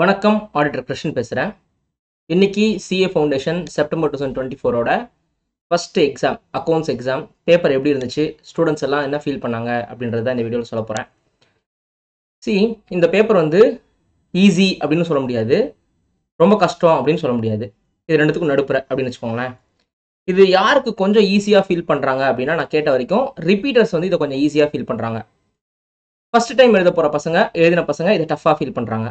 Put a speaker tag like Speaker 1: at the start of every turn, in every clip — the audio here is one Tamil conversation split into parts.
Speaker 1: வணக்கம் ஆடிட்டர் கிருஷ்ணன் பேசுகிறேன். இன்னைக்கு சிஏ ஃபவுண்டேஷன் செப்டம்பர் 2024ஓட first exam accounts exam paper எப்படி இருந்துச்சு, ஸ்டூடெண்ட்ஸ் எல்லாம் என்ன ஃபீல் பண்ணாங்க அப்படின்றத இந்த வீடியோவில் சொல்ல போகிறேன். இந்த பேப்பர் ஈஸி அப்படின்னு சொல்ல முடியாது, ரொம்ப கஷ்டம் அப்படின்னு சொல்ல முடியாது, இது ரெண்டுத்துக்கும் நடுப்புற அப்படின்னு வச்சுக்கோங்களேன். இது யாருக்கு கொஞ்சம் ஈஸியாக ஃபீல் பண்ணுறாங்க அப்படின்னா, நான் கேட்ட வரைக்கும் ரிப்பீட்டர்ஸ் இதை கொஞ்சம் ஈஸியாக ஃபீல் பண்ணுறாங்க. ஃபஸ்ட் டைம் எழுத போகிற பசங்க, எழுதின பசங்க இதை டஃப்பாக ஃபீல் பண்ணுறாங்க.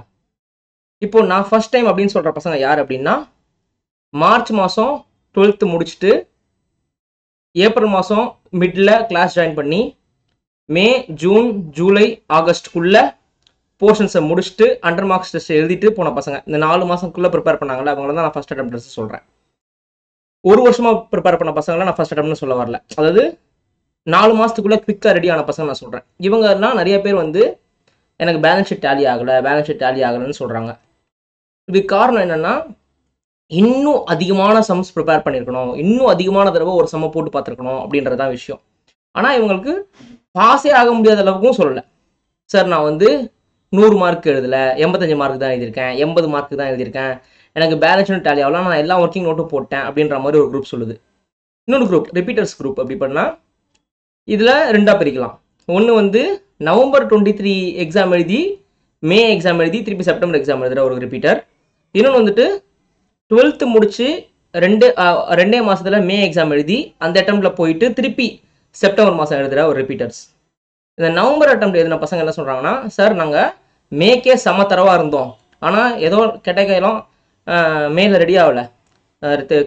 Speaker 1: இப்போ நான் ஃபர்ஸ்ட் டைம் அப்படின்னு சொல்கிற பசங்க யார் அப்படின்னா, மார்ச் மாதம் 12th முடிச்சுட்டு ஏப்ரல் மாதம் மிடில் கிளாஸ் ஜாயின் பண்ணி மே ஜூன் ஜூலை ஆகஸ்ட்குள்ளே போர்ஷன்ஸை முடிச்சுட்டு அண்டர் மார்க்ஸ் டெஸ்ட் எழுதிட்டு போன பசங்க. இந்த 4 மாதத்துக்குள்ளே ப்ரிப்பேர் பண்ணாங்களே அவங்கள தான் நான் ஃபஸ்ட் அட்டெம்ப்ட் சொல்கிறேன். ஒரு வருஷமாக ப்ரிப்பேர் பண்ண பசங்களாம் நான் ஃபஸ்ட் அட்டெம்ப்ட்னு சொல்ல வரல. அதாவது 4 மாதத்துக்குள்ளே குவிக்காக ரெடி ஆன பசங்க நான் சொல்கிறேன். இவங்கெல்லாம் நிறைய பேர் எனக்கு பேலன்ஸ் ஷீட் டேலி ஆகலைன்னு சொல்கிறாங்க. இதுக்கு காரணம் என்னென்னா, இன்னும் அதிகமான சம்ஸ் ப்ரிப்பேர் பண்ணியிருக்கணும், இன்னும் அதிகமான தடவை ஒரு சம்மை போட்டு பார்த்துருக்கணும் அப்படின்றதான் விஷயம். ஆனால் இவங்களுக்கு பாஸே ஆக முடியாத அளவுக்கும் சொல்லலை. சார் நான் 100 மார்க் எழுதலை, 85 மார்க் தான் எழுதியிருக்கேன், 80 மார்க் தான் எழுதியிருக்கேன், எனக்கு பேலன்ஸ் ஷீட் டேலி ஆகலாம், நான் எல்லா ஒர்க்கிங் நோட்டும் போட்டேன் அப்படின்ற மாதிரி ஒரு குரூப் சொல்லுது. இன்னொரு குரூப் ரிப்பீட்டர்ஸ் குரூப். அப்படி பண்ணால் இதில் 2ஆக பிரிக்கலாம். ஒன்று நவம்பர் 23 எக்ஸாம் எழுதி மே எக்ஸாம் எழுதி திருப்பி செப்டம்பர் எக்ஸாம் எழுதுகிற ஒரு ரிப்பீட்டர். இன்னொன்று 12th முடிச்சு ரெண்டே மாதத்தில் மே எக்ஸாம் எழுதி அந்த அட்டெம்ப்டில் போயிட்டு திருப்பி செப்டம்பர் மாதம் எழுதுகிற ஒரு ரிப்பீட்டர்ஸ். இந்த நவம்பர் அட்டெம்ப்ட் எழுதின பசங்க என்ன சொல்கிறாங்கன்னா, சார் நாங்கள் மேக்கே சமத்தரவாக இருந்தோம், ஆனால் ஏதோ கேட்டகையெல்லாம் மேல ரெடி ஆகலை,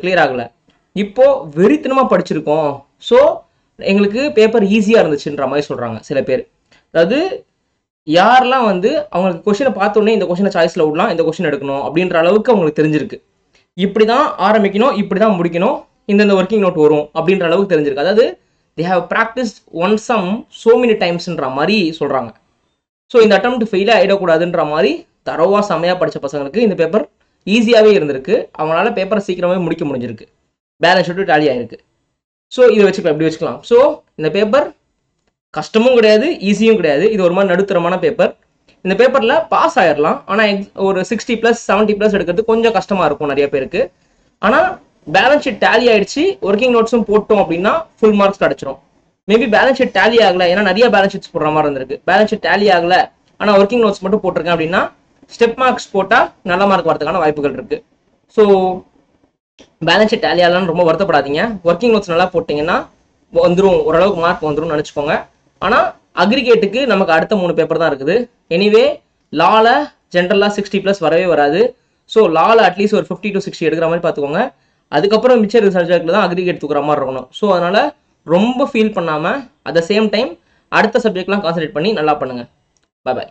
Speaker 1: கிளியர் ஆகலை, இப்போது வெறித்தனமாக படிச்சிருக்கோம், ஸோ எங்களுக்கு பேப்பர் ஈஸியாக இருந்துச்சுன்ற மாதிரி சொல்கிறாங்க சில பேர். அதாவது யாரெல்லாம் அவங்களுக்கு கொஷினை பார்த்தோன்னே இந்த கொஷினை சாய்ஸில் விடலாம், இந்த கொஷின் எடுக்கணும் அப்படின்ற அளவுக்கு அவங்களுக்கு தெரிஞ்சிருக்கு. இப்படி தான் ஆரம்பிக்கணும், இப்படி தான் முடிக்கணும், இந்த ஒர்க்கிங் நோட் வரும் அப்படின்ற அளவுக்கு தெரிஞ்சிருக்கு. அதாவது they have practiced one sum so many timesன்ற மாதிரி சொல்கிறாங்க. ஸோ இந்த அட்டெம்ப்ட் ஃபெயிலே ஆகிடக்கூடாதுன்ற மாதிரி தரவாக செமையாக படித்த பசங்களுக்கு இந்த பேப்பர் ஈஸியாகவே இருந்திருக்கு. அவங்களால பேப்பரை சீக்கிரமே முடிக்க முடிஞ்சிருக்கு, பேலன்ஸ் ஷீட்டு டேலி ஆகிருக்கு. ஸோ இதை வச்சுக்கலாம், இப்படி வச்சுக்கலாம். ஸோ இந்த பேப்பர் கஷ்டமும் கிடையாது, ஈஸியும் கிடையாது, இது ஒரு மாதிரி நடுத்தரமான பேப்பர். இந்த பேப்பரில் பாஸ் ஆயிடலாம், ஆனால் ஒரு 60+ 70+ எடுக்கிறது கொஞ்சம் கஷ்டமாக இருக்கும் நிறைய பேருக்கு. ஆனால் பேலன்ஸ் ஷீட் டேலி ஆகிடுச்சு, ஒர்க்கிங் நோட்ஸும் போட்டோம் அப்படின்னா ஃபுல் மார்க்ஸ் கிடச்சிரும். மேபி பேலன்ஸ் ஷீட் டேலி ஆகலை, ஏன்னா நிறைய பேலன்ஸ் ஷீட்ஸ் போடுற மாதிரி இருந்திருக்கு. பேலன்ஸ் ஷீட் டேலி ஆகலை ஆனால் ஒர்க்கிங் நோட்ஸ் மட்டும் போட்டிருக்கேன் அப்படின்னா ஸ்டெப் மார்க்ஸ் போட்டால் நல்ல மார்க் வரதுக்கான வாய்ப்புகள் இருக்குது. ஸோ பேலன்ஸ் ஷீட் டேலி ஆகலான்னு ரொம்ப வருத்தப்படாதீங்க. ஒர்க்கிங் நோட்ஸ் நல்லா போட்டிங்கன்னா ஓரளவுக்கு மார்க் வந்துடும் நினச்சிக்கோங்க. ஆனால் அக்ரிகேட்டுக்கு நமக்கு அடுத்த 3 பேப்பர் தான் இருக்குது. எனிவே லாவில் ஜென்ரலாக 60+ வரவே வராது. ஸோ லாவில் அட்லீஸ்ட் ஒரு 50 to 60 எடுக்கிற மாதிரி பார்த்துக்கோங்க. அதுக்கப்புறம் மிச்சம் சப்ஜெக்டில் தான் அக்ரிகேட் தூக்குற மாதிரி இருக்கணும். ஸோ அதனால் ரொம்ப ஃபீல் பண்ணாமல் அட் த சேம் டைம் அடுத்த சப்ஜெக்ட்லாம் கான்சன்ட்ரேட் பண்ணி நல்லா பண்ணுங்கள். பாய்.